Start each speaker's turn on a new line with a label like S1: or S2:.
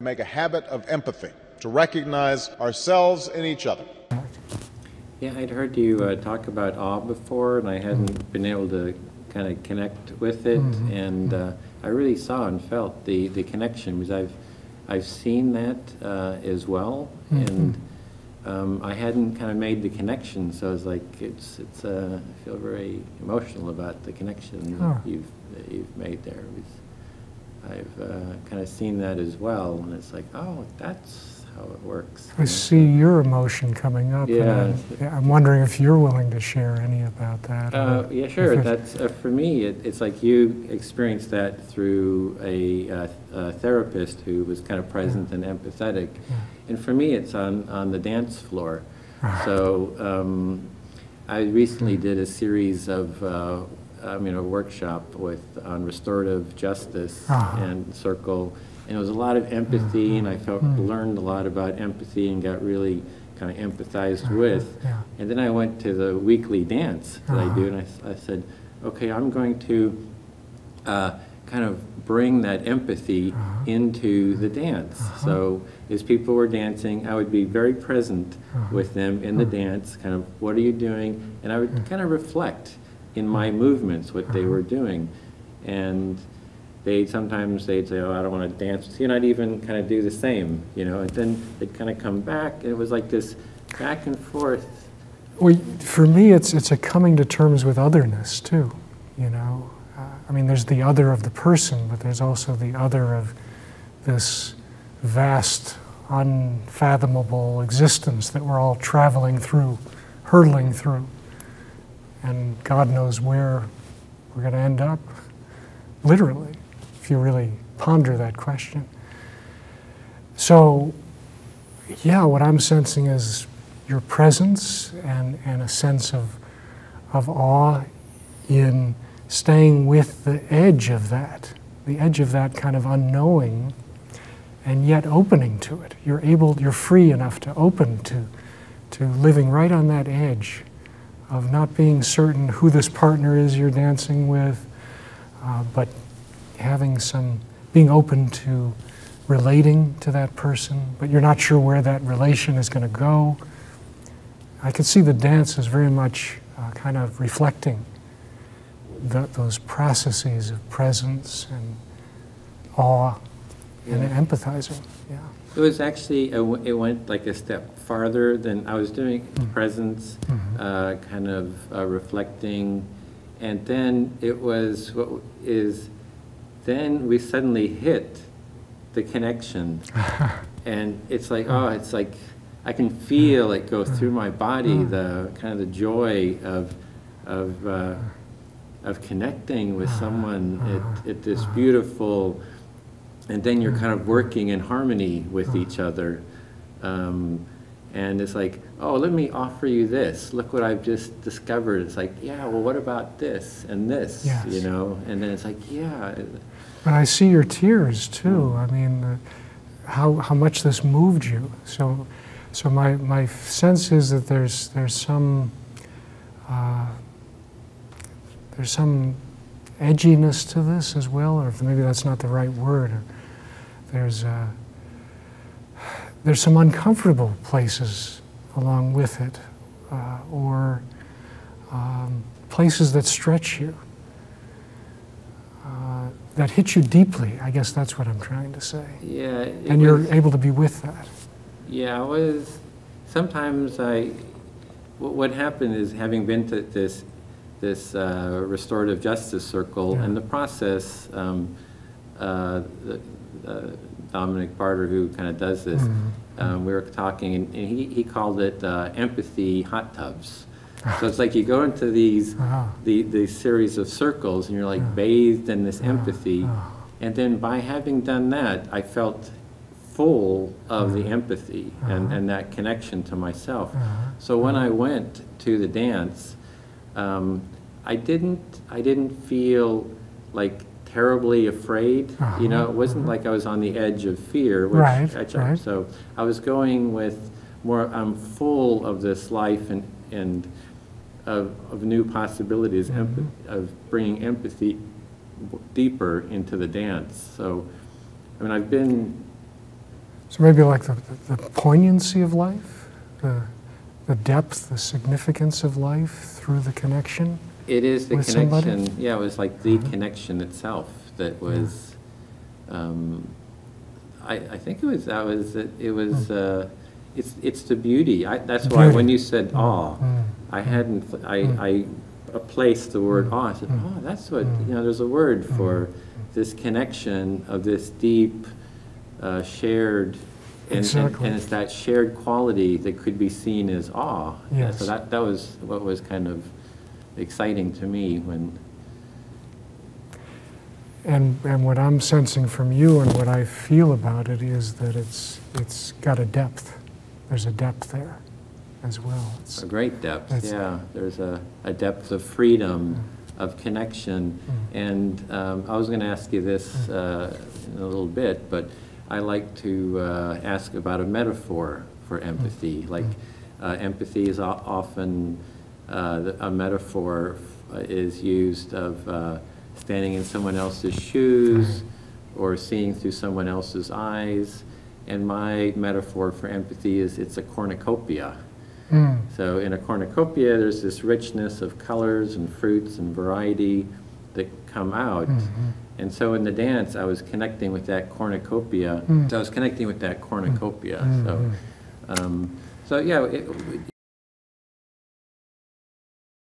S1: Make a habit of empathy, to recognize ourselves in each other.
S2: Yeah, I'd heard you talk about awe before, and I hadn't been able to kind of connect with it, and I really saw and felt the connection, because I've seen that as well, and I hadn't kind of made the connection, so I was like, I feel very emotional about the connection that you've made there. I've kind of seen that as well, and it's like, oh, that's how it works.
S3: I see your emotion coming up.
S2: Yeah.
S3: And I'm wondering if you're willing to share any about that.
S2: Yeah, sure. That's for me. It's like you experienced that through a therapist who was kind of present and empathetic, and for me, it's on the dance floor. So I recently did a series of a workshop on restorative justice and circle, and it was a lot of empathy, and I learned a lot about empathy and got really kind of empathized with. And then I went to the weekly dance that I do, and I said, okay, I'm going to kind of bring that empathy into the dance. So as people were dancing, I would be very present with them in the dance, kind of, what are you doing? And I would kind of reflect in my movements what they were doing. And sometimes they'd say, oh, I don't want to dance with you, and I'd even kind of do the same, and then they'd kind of come back, and it was like this back and forth.
S3: Well, for me, it's a coming to terms with otherness too, I mean, there's the other of the person, but there's also the other of this vast, unfathomable existence that we're all traveling through, hurtling through. And God knows where we're going to end up, literally, if you really ponder that question. So, yeah, what I'm sensing is your presence and a sense of awe in staying with the edge of that kind of unknowing, and yet opening to it. You're free enough to open to living right on that edge of not being certain who this partner is you're dancing with, but being open to relating to that person, but you're not sure where that relation is going to go. I could see the dance as very much kind of reflecting those processes of presence and awe and empathizing. Yeah.
S2: It was actually, it went like a step farther than I was doing presence, kind of reflecting, and then then we suddenly hit the connection, and it's like, it's like I can feel it go through my body, the kind of the joy of connecting with someone at this beautiful. And then you're kind of working in harmony with each other. And it's like, oh, let me offer you this. Look what I've just discovered. It's like, yeah, well, what about this and this, And then it's like, yeah.
S3: But I see your tears, too. I mean, how much this moved you. So my sense is that there's some edginess to this as well, or maybe that's not the right word. There's some uncomfortable places along with it, or places that stretch you, that hit you deeply. I guess that's what I'm trying to say.
S2: Yeah.
S3: And you're able to be with that.
S2: Yeah, sometimes what happened is, having been to this restorative justice circle, and the process, Dominic Barter, who kind of does this, we were talking, and he called it empathy hot tubs. So it's like you go into these series of circles, and you're like bathed in this empathy, and then by having done that, I felt full of the empathy and that connection to myself. So when I went to the dance, I didn't feel like terribly afraid. It wasn't like I was on the edge of fear. Which So I was going with more. I'm full of this life and of new possibilities, of bringing empathy deeper into the dance. So, I mean, I've been
S3: So maybe like the poignancy of life, the depth, the significance of life through the connection.
S2: It is the
S3: with
S2: connection.
S3: somebody?
S2: Yeah, it was like the connection itself that was. I think it was that was it. It was. It's the beauty. That's why when you said awe, I hadn't. I placed the word awe. I said, oh, that's what There's a word for this connection of this deep, shared.
S3: Exactly.
S2: And it's that shared quality that could be seen as awe.
S3: Yes.
S2: So that was what was kind of exciting to me when.
S3: And what I'm sensing from you and what I feel about it is that it's got a depth. There's a depth there as well. It's
S2: a great depth, yeah. There's a depth of freedom, of connection. And I was going to ask you this in a little bit, but I like to ask about a metaphor for empathy. Like empathy is often, a metaphor is used of standing in someone else's shoes or seeing through someone else's eyes. And my metaphor for empathy is it's a cornucopia. So in a cornucopia, there's this richness of colors and fruits and variety that come out. And so in the dance, I was connecting with that cornucopia. So I was connecting with that cornucopia. So yeah,